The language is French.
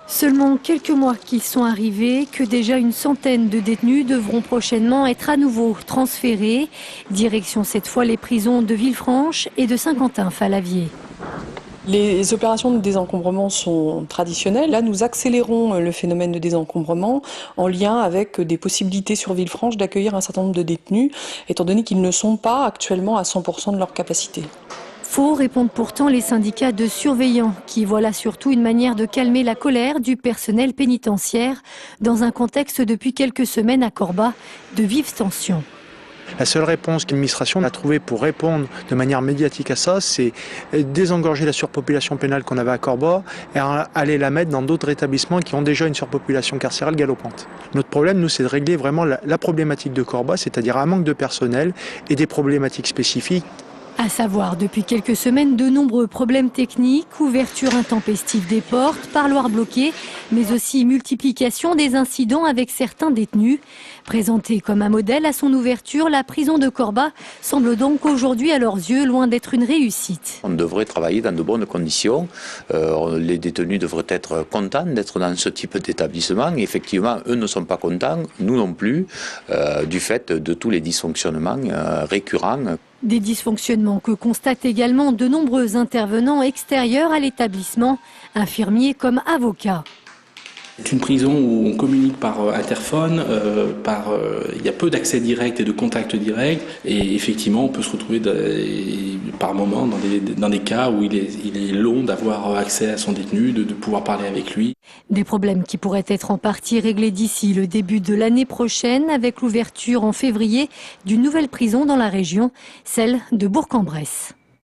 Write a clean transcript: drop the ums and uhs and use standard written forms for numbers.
Seulement quelques mois qu'ils sont arrivés, que déjà une centaine de détenus devront prochainement être à nouveau transférés. Direction cette fois les prisons de Villefranche et de Saint-Quentin-Fallavier. Les opérations de désencombrement sont traditionnelles. Là, nous accélérons le phénomène de désencombrement en lien avec des possibilités sur Villefranche d'accueillir un certain nombre de détenus, étant donné qu'ils ne sont pas actuellement à 100% de leur capacité. Faux, répondent pourtant les syndicats de surveillants qui voient là surtout une manière de calmer la colère du personnel pénitentiaire dans un contexte depuis quelques semaines à Corba de vives tensions. La seule réponse que l'administration a trouvée pour répondre de manière médiatique à ça, c'est désengorger la surpopulation pénale qu'on avait à Corba et aller la mettre dans d'autres établissements qui ont déjà une surpopulation carcérale galopante. Notre problème, nous, c'est de régler vraiment la problématique de Corba, c'est-à-dire un manque de personnel et des problématiques spécifiques. À savoir, depuis quelques semaines, de nombreux problèmes techniques, ouverture intempestive des portes, parloirs bloqués, mais aussi multiplication des incidents avec certains détenus. Présentée comme un modèle à son ouverture, la prison de Corba semble donc aujourd'hui à leurs yeux loin d'être une réussite. On devrait travailler dans de bonnes conditions. Les détenus devraient être contents d'être dans ce type d'établissement. Effectivement, eux ne sont pas contents, nous non plus, du fait de tous les dysfonctionnements récurrents. Des dysfonctionnements que constatent également de nombreux intervenants extérieurs à l'établissement, infirmiers comme avocats. C'est une prison où on communique par interphone, il y a peu d'accès direct et de contact direct, et effectivement on peut se retrouver par moments dans des cas où il est long d'avoir accès à son détenu, de pouvoir parler avec lui. Des problèmes qui pourraient être en partie réglés d'ici le début de l'année prochaine avec l'ouverture en février d'une nouvelle prison dans la région, celle de Bourg-en-Bresse.